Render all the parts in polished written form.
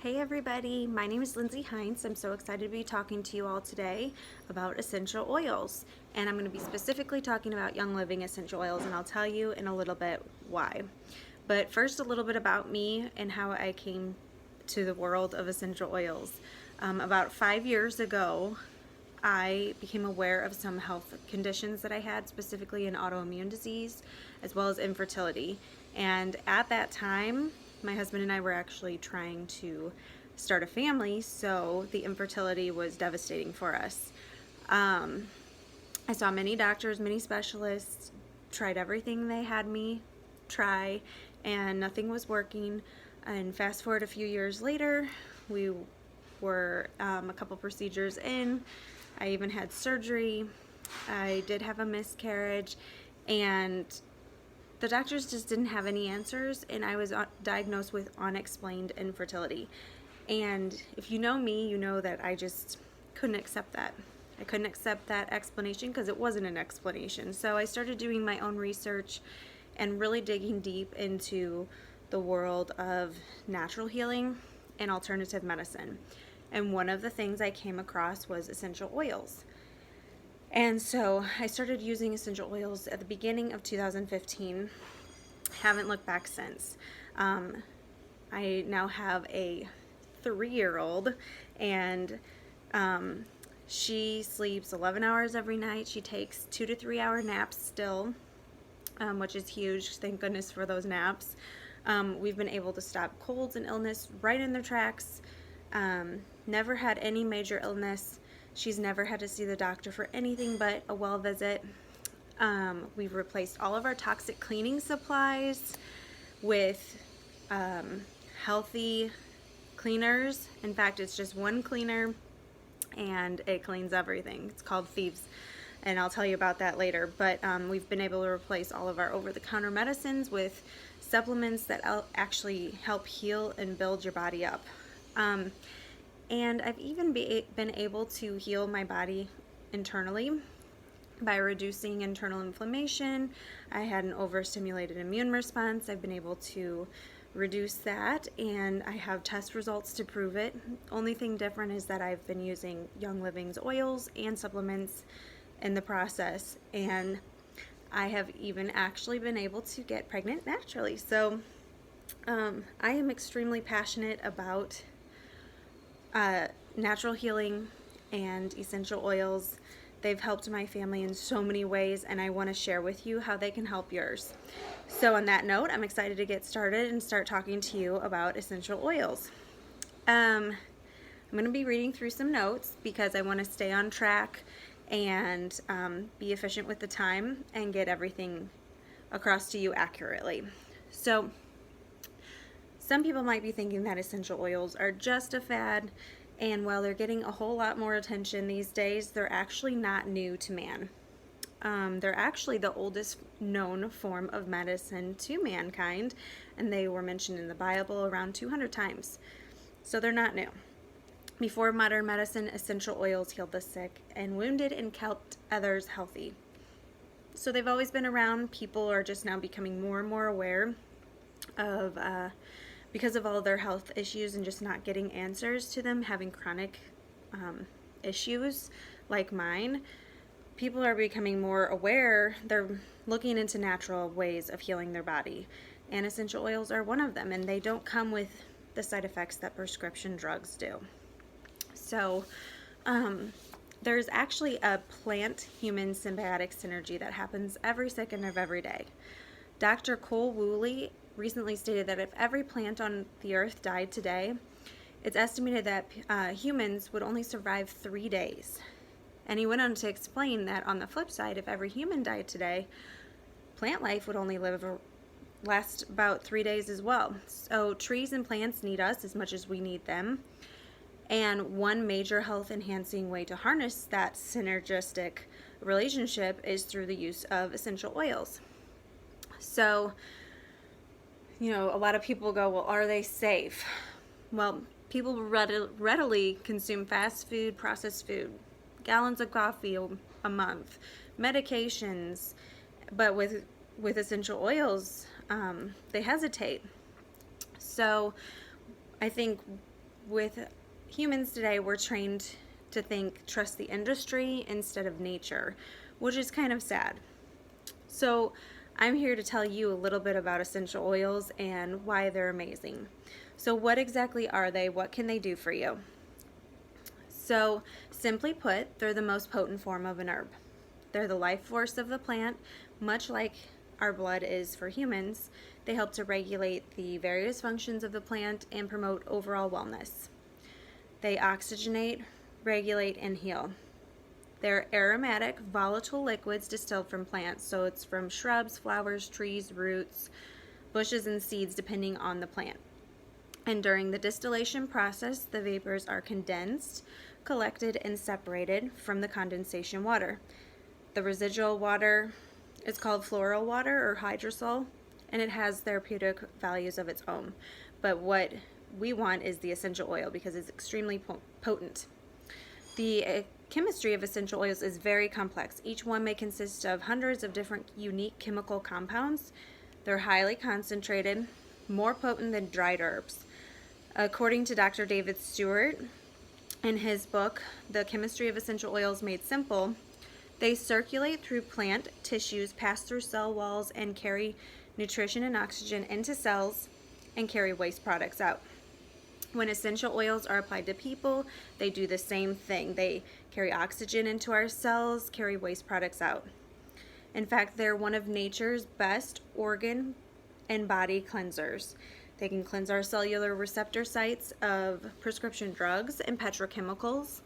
Hey everybody, my name is Lindsay Heinz. I'm so excited to be talking to you all today about essential oils. And I'm going to be specifically talking about Young Living essential oils, and I'll tell you in a little bit why. But first, a little bit about me and how I came to the world of essential oils. About 5 years ago, I became aware of some health conditions that I had, specifically an autoimmune disease, as well as infertility. And at that time, my husband and I were actually trying to start a family, so the infertility was devastating for us. I saw many doctors, many specialists, tried everything they had me try, and nothing was working. And fast forward a few years later, we were a couple procedures in. I even had surgery. I did have a miscarriage, and the doctors just didn't have any answers, and I was diagnosed with unexplained infertility. And if you know me, you know that I just couldn't accept that. I couldn't accept that explanation because it wasn't an explanation. So I started doing my own research and really digging deep into the world of natural healing and alternative medicine. And one of the things I came across was essential oils. And so I started using essential oils at the beginning of 2015. Haven't looked back since. I now have a 3-year-old, and she sleeps 11 hours every night. She takes 2 to 3 hour naps still, which is huge. Thank goodness for those naps. We've been able to stop colds and illness right in their tracks. Never had any major illness. She's never had to see the doctor for anything but a well visit. We've replaced all of our toxic cleaning supplies with healthy cleaners. In fact, it's just one cleaner and it cleans everything. It's called Thieves, and I'll tell you about that later. But we've been able to replace all of our over-the-counter medicines with supplements that actually help heal and build your body up. And I've even been able to heal my body internally by reducing internal inflammation. I had an overstimulated immune response. I've been able to reduce that, and I have test results to prove it. Only thing different is that I've been using Young Living's oils and supplements in the process, and I have even actually been able to get pregnant naturally. So I am extremely passionate about natural healing and essential oils. They've helped my family in so many ways, and I want to share with you how they can help yours. So on that note, I'm excited to get started and start talking to you about essential oils. I'm going to be reading through some notes because I want to stay on track and be efficient with the time and get everything across to you accurately. So some people might be thinking that essential oils are just a fad, and while they're getting a whole lot more attention these days, they're actually not new to man. They're actually the oldest known form of medicine to mankind, and they were mentioned in the Bible around 200 times. So they're not new. Before modern medicine, essential oils healed the sick and wounded and kept others healthy. So they've always been around. People are just now becoming more and more aware of because of all their health issues and just not getting answers to them, having chronic issues like mine. People are becoming more aware. They're looking into natural ways of healing their body, and essential oils are one of them, and they don't come with the side effects that prescription drugs do. So there's actually a plant-human symbiotic synergy that happens every second of every day. Dr. Cole Woolley recently stated that if every plant on the earth died today, it's estimated that humans would only survive 3 days. And he went on to explain that on the flip side, if every human died today, plant life would only last about 3 days as well. So trees and plants need us as much as we need them. And one major health enhancing way to harness that synergistic relationship is through the use of essential oils. So, a lot of people go, well, are they safe? Well, people readily consume fast food, processed food, gallons of coffee a month, medications, but with essential oils, they hesitate. So I think with humans today, we're trained to trust the industry instead of nature, which is kind of sad. So I'm here to tell you a little bit about essential oils and why they're amazing. So what exactly are they? What can they do for you? So simply put, they're the most potent form of an herb. They're the life force of the plant, much like our blood is for humans. They help to regulate the various functions of the plant and promote overall wellness. They oxygenate, regulate, and heal. They're aromatic, volatile liquids distilled from plants, so it's from shrubs, flowers, trees, roots, bushes, and seeds depending on the plant. And during the distillation process, the vapors are condensed, collected, and separated from the condensation water. The residual water is called floral water or hydrosol, and it has therapeutic values of its own. But what we want is the essential oil because it's extremely potent. The chemistry of essential oils is very complex. Each one may consist of hundreds of different unique chemical compounds. They're highly concentrated, more potent than dried herbs. According to Dr. David Stewart, in his book, The Chemistry of Essential Oils Made Simple, they circulate through plant tissues, pass through cell walls, and carry nutrition and oxygen into cells and carry waste products out. When essential oils are applied to people, they do the same thing. They carry oxygen into our cells, carry waste products out. In fact, they're one of nature's best organ and body cleansers. They can cleanse our cellular receptor sites of prescription drugs and petrochemicals.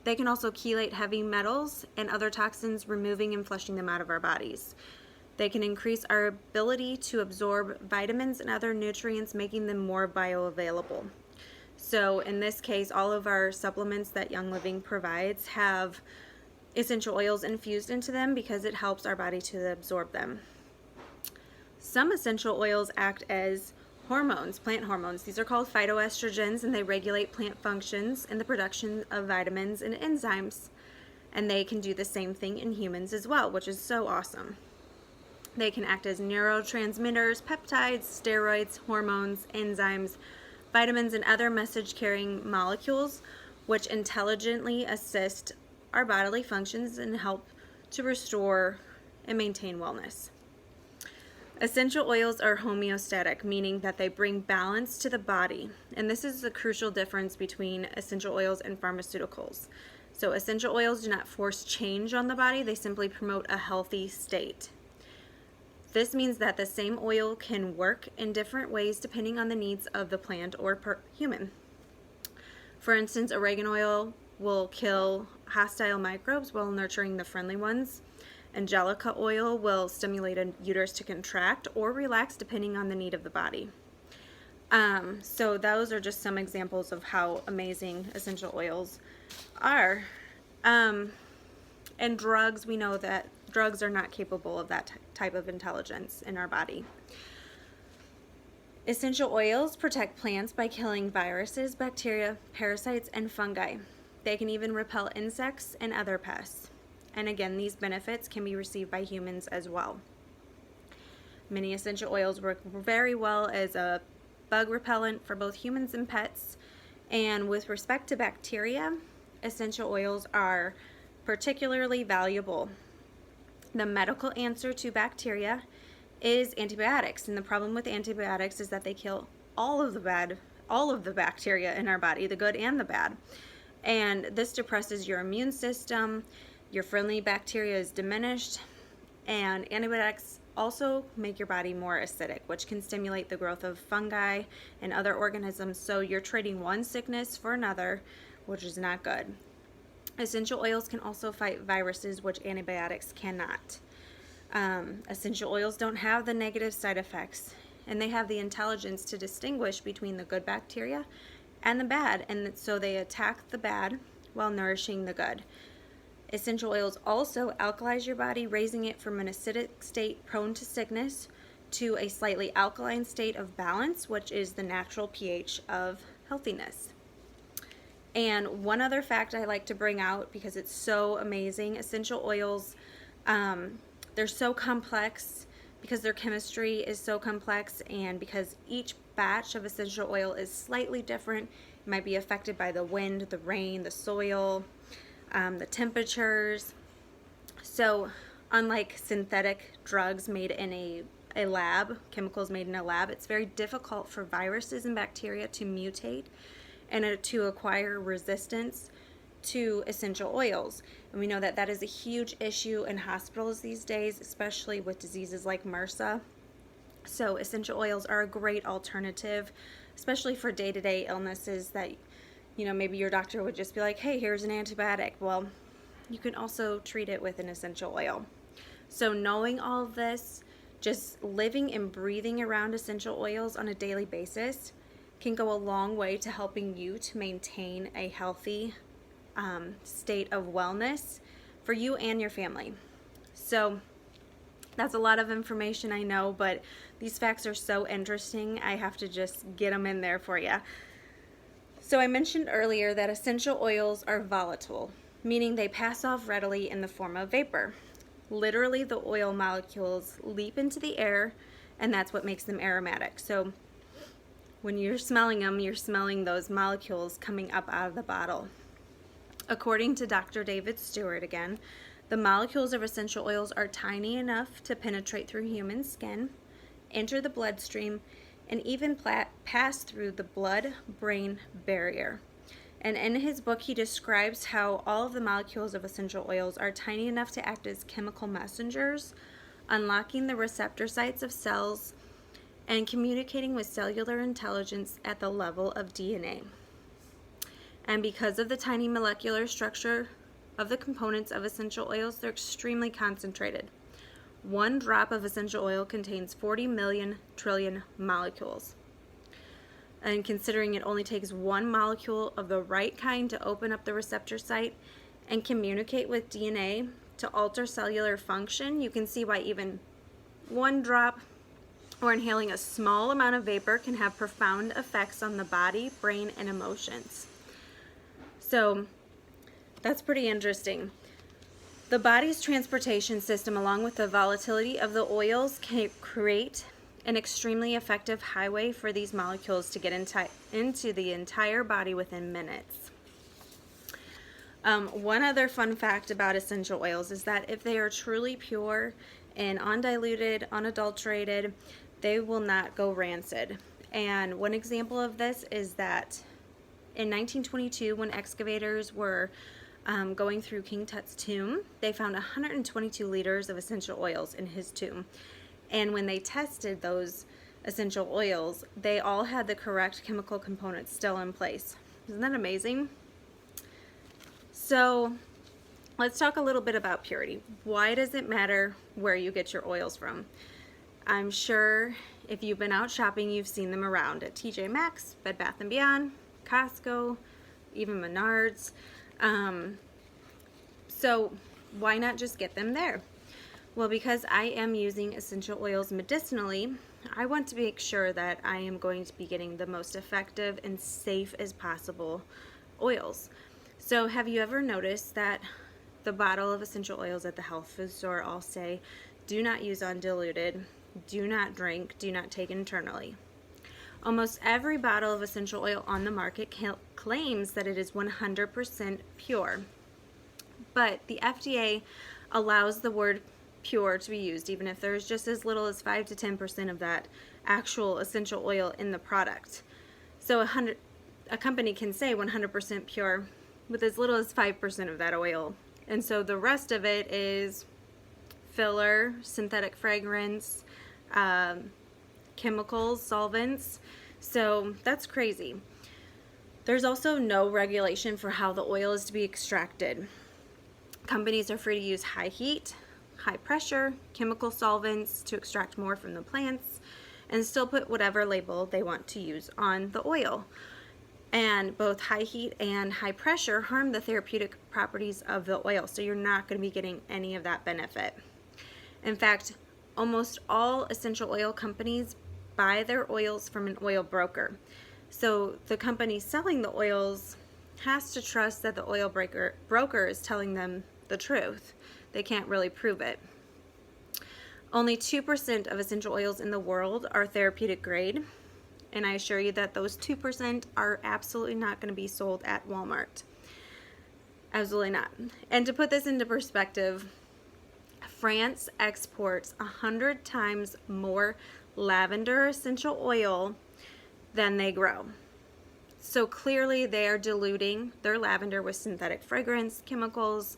They can also chelate heavy metals and other toxins, removing and flushing them out of our bodies. They can increase our ability to absorb vitamins and other nutrients, making them more bioavailable. So in this case, all of our supplements that Young Living provides have essential oils infused into them because it helps our body to absorb them. Some essential oils act as hormones, plant hormones. These are called phytoestrogens, and they regulate plant functions and the production of vitamins and enzymes. And they can do the same thing in humans as well, which is so awesome. They can act as neurotransmitters, peptides, steroids, hormones, enzymes, vitamins, and other message-carrying molecules, which intelligently assist our bodily functions and help to restore and maintain wellness. Essential oils are homeostatic, meaning that they bring balance to the body. And this is the crucial difference between essential oils and pharmaceuticals. So essential oils do not force change on the body, they simply promote a healthy state. This means that the same oil can work in different ways depending on the needs of the plant or human. For instance, oregano oil will kill hostile microbes while nurturing the friendly ones. Angelica oil will stimulate a uterus to contract or relax depending on the need of the body. So those are just some examples of how amazing essential oils are. And drugs, we know that drugs are not capable of that type of intelligence in our body. Essential oils protect plants by killing viruses, bacteria, parasites, and fungi. They can even repel insects and other pests. And again, these benefits can be received by humans as well. Many essential oils work very well as a bug repellent for both humans and pets. And with respect to bacteria, essential oils are particularly valuable. The medical answer to bacteria is antibiotics, and the problem with antibiotics is that they kill all of the bacteria in our body, the good and the bad. And this depresses your immune system, your friendly bacteria is diminished, and antibiotics also make your body more acidic, which can stimulate the growth of fungi and other organisms, so you're trading one sickness for another, which is not good. Essential oils can also fight viruses, which antibiotics cannot. Essential oils don't have the negative side effects, and they have the intelligence to distinguish between the good bacteria and the bad, and so they attack the bad while nourishing the good. Essential oils also alkalize your body, raising it from an acidic state prone to sickness to a slightly alkaline state of balance, which is the natural pH of healthiness. And one other fact I like to bring out because it's so amazing, essential oils, they're so complex because their chemistry is so complex, and because each batch of essential oil is slightly different. It might be affected by the wind, the rain, the soil, the temperatures. So unlike synthetic drugs made in a lab, chemicals made in a lab, it's very difficult for viruses and bacteria to mutate and to acquire resistance to essential oils. And we know that that is a huge issue in hospitals these days, especially with diseases like MRSA. So essential oils are a great alternative, especially for day-to-day illnesses that, maybe your doctor would just be like, hey, here's an antibiotic. Well, you can also treat it with an essential oil. So knowing all of this, just living and breathing around essential oils on a daily basis can go a long way to helping you to maintain a healthy state of wellness for you and your family. So that's a lot of information, I know, but these facts are so interesting, I have to just get them in there for you. So I mentioned earlier that essential oils are volatile, meaning they pass off readily in the form of vapor. Literally, the oil molecules leap into the air, and that's what makes them aromatic. So when you're smelling them, you're smelling those molecules coming up out of the bottle. According to Dr. David Stewart again, the molecules of essential oils are tiny enough to penetrate through human skin, enter the bloodstream, and even pass through the blood-brain barrier. And in his book, he describes how all of the molecules of essential oils are tiny enough to act as chemical messengers, unlocking the receptor sites of cells and communicating with cellular intelligence at the level of DNA. And because of the tiny molecular structure of the components of essential oils, they're extremely concentrated. One drop of essential oil contains 40 million trillion molecules. And considering it only takes one molecule of the right kind to open up the receptor site and communicate with DNA to alter cellular function, you can see why even one drop or inhaling a small amount of vapor can have profound effects on the body, brain, and emotions. So that's pretty interesting. The body's transportation system, along with the volatility of the oils, can create an extremely effective highway for these molecules to get into the entire body within minutes. One other fun fact about essential oils is that if they are truly pure and undiluted, unadulterated, they will not go rancid. And one example of this is that in 1922, when excavators were going through King Tut's tomb, they found 122 liters of essential oils in his tomb. And when they tested those essential oils, they all had the correct chemical components still in place. Isn't that amazing? So let's talk a little bit about purity. Why does it matter where you get your oils from? I'm sure if you've been out shopping, you've seen them around at TJ Maxx, Bed Bath & Beyond, Costco, even Menards. So why not just get them there? Well, because I am using essential oils medicinally, I want to make sure that I am going to be getting the most effective and safe as possible oils. So have you ever noticed that the bottle of essential oils at the health food store all say, do not use undiluted, do not drink, do not take internally? Almost every bottle of essential oil on the market claims that it is 100% pure. But the FDA allows the word pure to be used, even if there's just as little as 5 to 10% of that actual essential oil in the product. So a company can say 100% pure with as little as 5% of that oil. And so the rest of it is filler, synthetic fragrance, chemicals, solvents. So that's crazy. There's also no regulation for how the oil is to be extracted. Companies are free to use high heat, high pressure, chemical solvents to extract more from the plants and still put whatever label they want to use on the oil. And both high heat and high pressure harm the therapeutic properties of the oil, so you're not going to be getting any of that benefit. In fact, almost all essential oil companies buy their oils from an oil broker. So the company selling the oils has to trust that the oil broker is telling them the truth. They can't really prove it. Only 2% of essential oils in the world are therapeutic grade, And I assure you that those 2% are absolutely not going to be sold at Walmart. Absolutely not. And to put this into perspective, France exports 100 times more lavender essential oil than they grow. So clearly they are diluting their lavender with synthetic fragrance chemicals.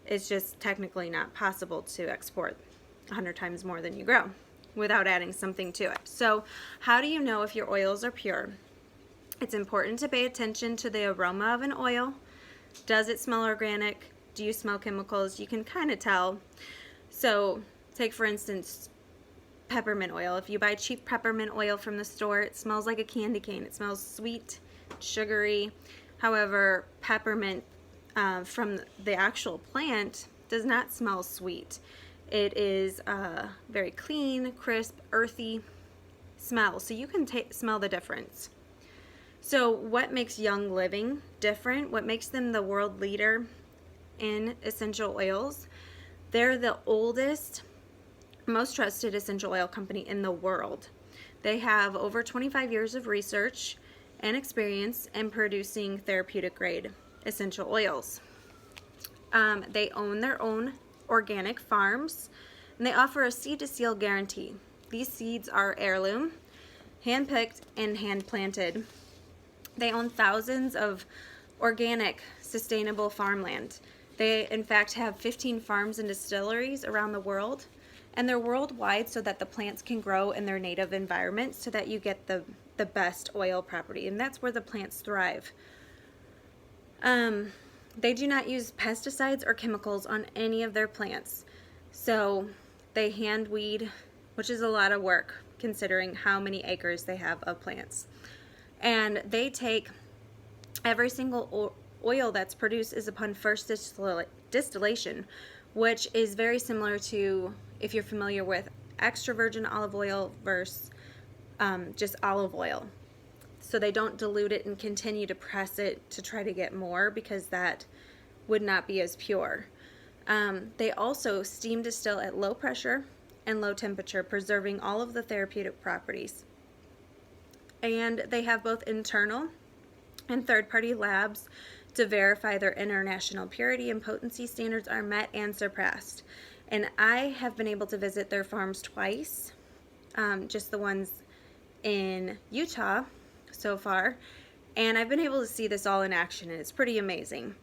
It's just technically not possible to export 100 times more than you grow without adding something to it. So how do you know if your oils are pure? It's important to pay attention to the aroma of an oil. Does it smell organic? Do you smell chemicals? You can kind of tell. So take for instance peppermint oil. If you buy cheap peppermint oil from the store, it smells like a candy cane. It smells sweet, sugary. However, peppermint from the actual plant does not smell sweet. It is very clean, crisp, earthy smell. So you can smell the difference. So what makes Young Living different? What makes them the world leader in essential oils? They're the oldest, most trusted essential oil company in the world. They have over 25 years of research and experience in producing therapeutic grade essential oils. They own their own organic farms, and they offer a seed to seal guarantee. These seeds are heirloom, hand-picked and hand-planted. They own thousands of organic, sustainable farmland. They, in fact, have 15 farms and distilleries around the world, and they're worldwide so that the plants can grow in their native environment so that you get the best oil property, and that's where the plants thrive. They do not use pesticides or chemicals on any of their plants. So they hand weed, which is a lot of work considering how many acres they have of plants. And they take every single oil that's produced is upon first distillation, which is very similar to, if you're familiar with extra virgin olive oil versus just olive oil. So they don't dilute it and continue to press it to try to get more, because that would not be as pure. They also steam distill at low pressure and low temperature, preserving all of the therapeutic properties. And they have both internal and third-party labs to verify their international purity and potency standards are met and surpassed. And I have been able to visit their farms twice, just the ones in Utah so far, and I've been able to see this all in action, and it's pretty amazing.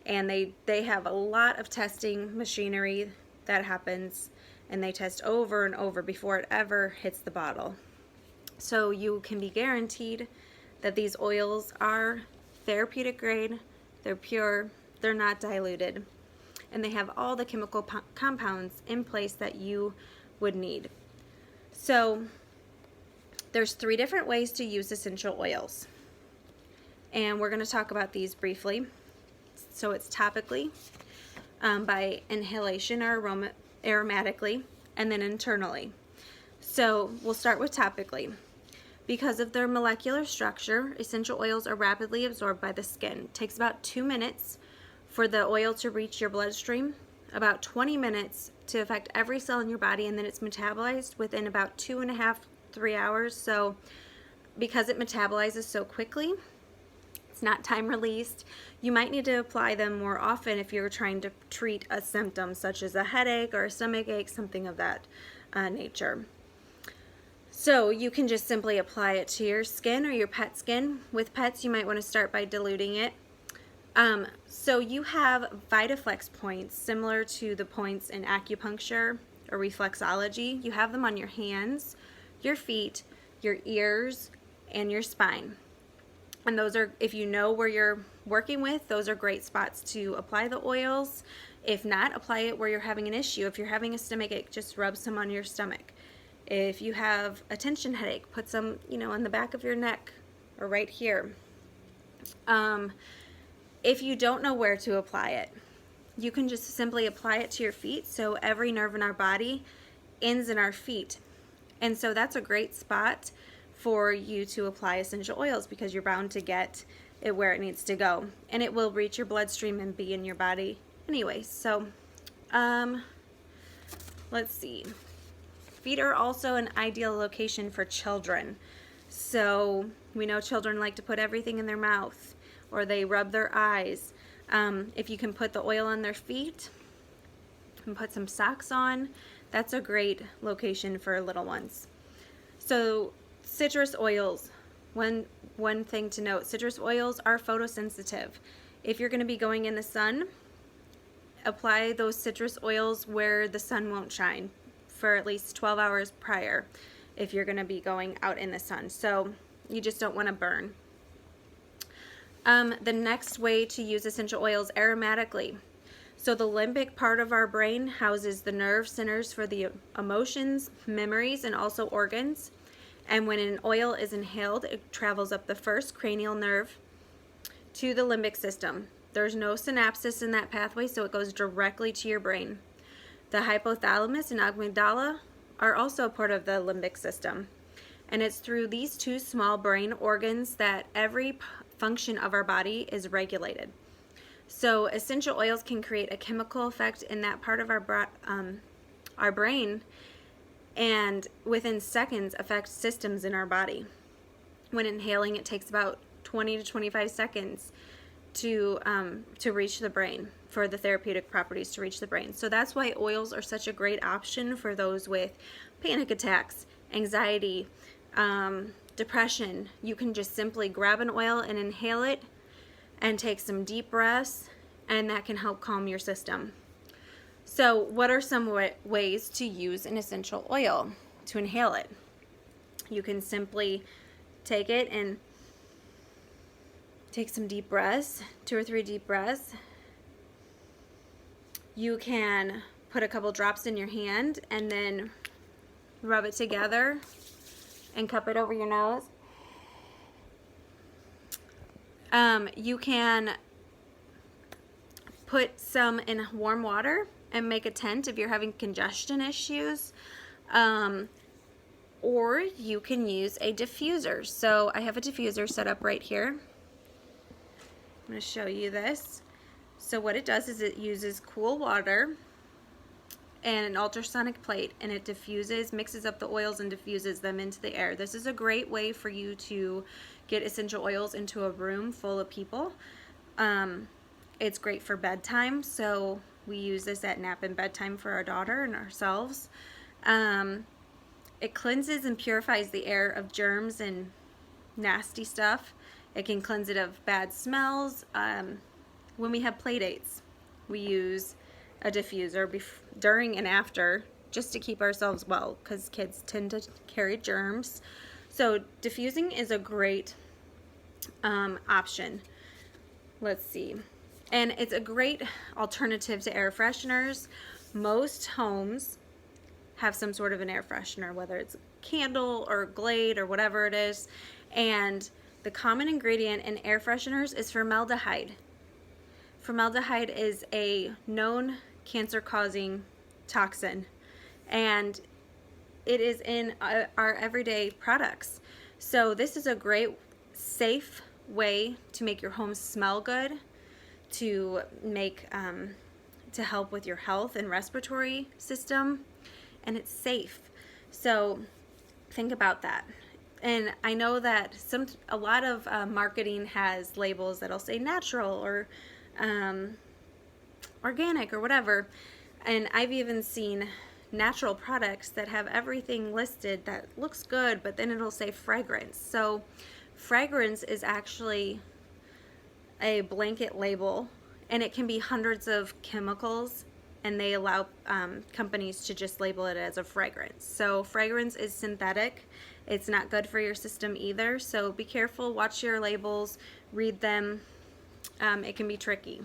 And they have a lot of testing machinery that happens, and they test over and over before it ever hits the bottle. So you can be guaranteed that these oils are therapeutic grade, they're pure, they're not diluted, and they have all the chemical compounds in place that you would need. So there's 3 different ways to use essential oils, and we're going to talk about these briefly. So it's topically, by inhalation or aromatically, and then internally. So we'll start with topically. Because of their molecular structure, essential oils are rapidly absorbed by the skin. It takes about 2 minutes for the oil to reach your bloodstream, about 20 minutes to affect every cell in your body, and then it's metabolized within about 2.5-3 hours. So because it metabolizes so quickly, it's not time released. You might need to apply them more often if you're trying to treat a symptom such as a headache or a stomach ache, something of that nature. So you can just simply apply it to your skin or your pet skin. With pets, you might want to start by diluting it. So you have VitaFlex points similar to the points in acupuncture or reflexology. You have them on your hands, your feet, your ears, and your spine. And those are, if you know where you're working with, those are great spots to apply the oils. If not, apply it where you're having an issue. If you're having a stomach ache, just rub some on your stomach. If you have a tension headache, put some, on the back of your neck or right here. If you don't know where to apply it, you can just simply apply it to your feet. So every nerve in our body ends in our feet. And so that's a great spot for you to apply essential oils, because you're bound to get it where it needs to go. And it will reach your bloodstream and be in your body anyway. So let's see. Feet are also an ideal location for children. So we know children like to put everything in their mouth, or they rub their eyes. If you can put the oil on their feet and put some socks on, that's a great location for little ones. So citrus oils, one thing to note, citrus oils are photosensitive. If you're going to be going in the sun, apply those citrus oils where the sun won't shine for at least 12 hours prior if you're going to be going out in the sun. So you just don't want to burn. The next way to use essential oils aromatically. So the limbic part of our brain houses the nerve centers for the emotions, memories, and also organs. And when an oil is inhaled, it travels up the first cranial nerve to the limbic system. There's no synapses in that pathway, so it goes directly to your brain. The hypothalamus and amygdala are also part of the limbic system. And it's through these two small brain organs that every function of our body is regulated. So essential oils can create a chemical effect in that part of our brain, and within seconds affect systems in our body. When inhaling, it takes about 20 to 25 seconds to reach the brain, for the therapeutic properties to reach the brain. So that's why oils are such a great option for those with panic attacks, anxiety, depression. You can just simply grab an oil and inhale it and take some deep breaths, and that can help calm your system. So what are some ways to use an essential oil, to inhale it? You can simply take it and take some deep breaths, 2 or 3 deep breaths. You can put a couple drops in your hand and then rub it together and cup it over your nose. You can put some in warm water and make a tent if you're having congestion issues. Or you can use a diffuser. So I have a diffuser set up right here. I'm going to show you this. So what it does is it uses cool water and an ultrasonic plate, and it diffuses, mixes up the oils and diffuses them into the air. This is a great way for you to get essential oils into a room full of people. It's great for bedtime, so we use this at nap and bedtime for our daughter and ourselves. It cleanses and purifies the air of germs and nasty stuff. It can cleanse it of bad smells. When we have play dates, we use a diffuser during and after, just to keep ourselves well, because kids tend to carry germs. So diffusing is a great option. Let's see. And it's a great alternative to air fresheners. Most homes have some sort of an air freshener, whether it's Candle or Glade or whatever it is. And the common ingredient in air fresheners is formaldehyde. Formaldehyde is a known cancer-causing toxin, and it is in our everyday products. So this is a great, safe way to make your home smell good, to make to help with your health and respiratory system, and it's safe. So think about that. And I know that a lot of marketing has labels that'll say natural or organic or whatever, and I've even seen natural products that have everything listed that looks good, but then it'll say fragrance. So fragrance is actually a blanket label, and it can be hundreds of chemicals, and they allow companies to just label it as a fragrance. So fragrance is synthetic. It's not good for your system either, so be careful, watch your labels, read them. It can be tricky.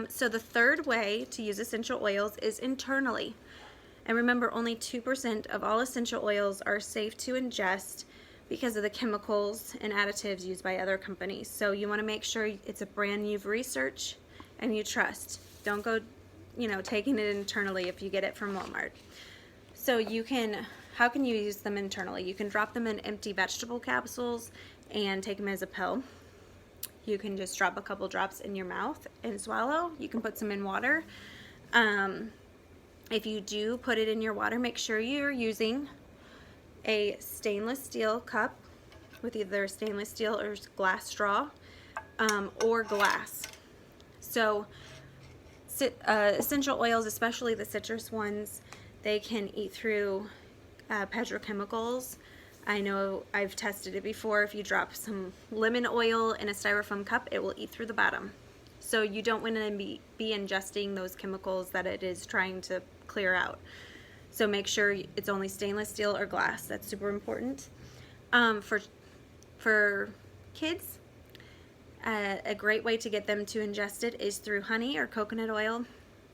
So the third way to use essential oils is internally. And remember, only 2% of all essential oils are safe to ingest because of the chemicals and additives used by other companies. So you want to make sure it's a brand you've researched and you trust. Don't go, taking it internally if you get it from Walmart. So how can you use them internally? You can drop them in empty vegetable capsules and take them as a pill. You can just drop a couple drops in your mouth and swallow. You can put some in water. If you do put it in your water, make sure you're using a stainless steel cup with either stainless steel or glass straw, or glass. So essential oils, especially the citrus ones, they can eat through petrochemicals. I know I've tested it before. If you drop some lemon oil in a styrofoam cup, it will eat through the bottom. So you don't want to be ingesting those chemicals that it is trying to clear out. So make sure it's only stainless steel or glass. That's super important. For kids, a great way to get them to ingest it is through honey or coconut oil.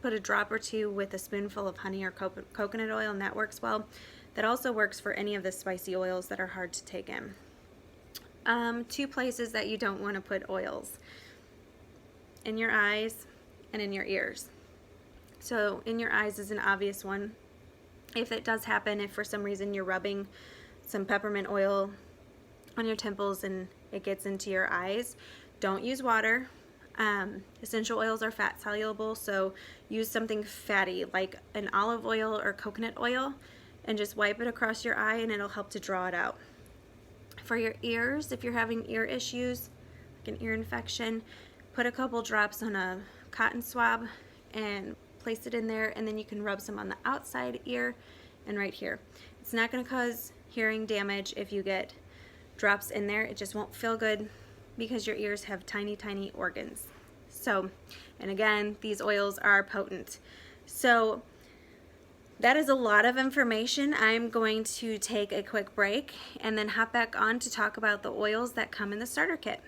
Put a drop or two with a spoonful of honey or coconut oil, and that works well. That also works for any of the spicy oils that are hard to take in. 2 places that you don't want to put oils: in your eyes and in your ears. So in your eyes is an obvious one. If it does happen, if for some reason you're rubbing some peppermint oil on your temples and it gets into your eyes, don't use water. Essential oils are fat soluble, so use something fatty like an olive oil or coconut oil and just wipe it across your eye, and it'll help to draw it out. For your ears, if you're having ear issues, like an ear infection, put a couple drops on a cotton swab and place it in there, and then you can rub some on the outside ear and right here. It's not going to cause hearing damage if you get drops in there. It just won't feel good because your ears have tiny, tiny organs. So, and again, these oils are potent. So that is a lot of information. I'm going to take a quick break and then hop back on to talk about the oils that come in the starter kit.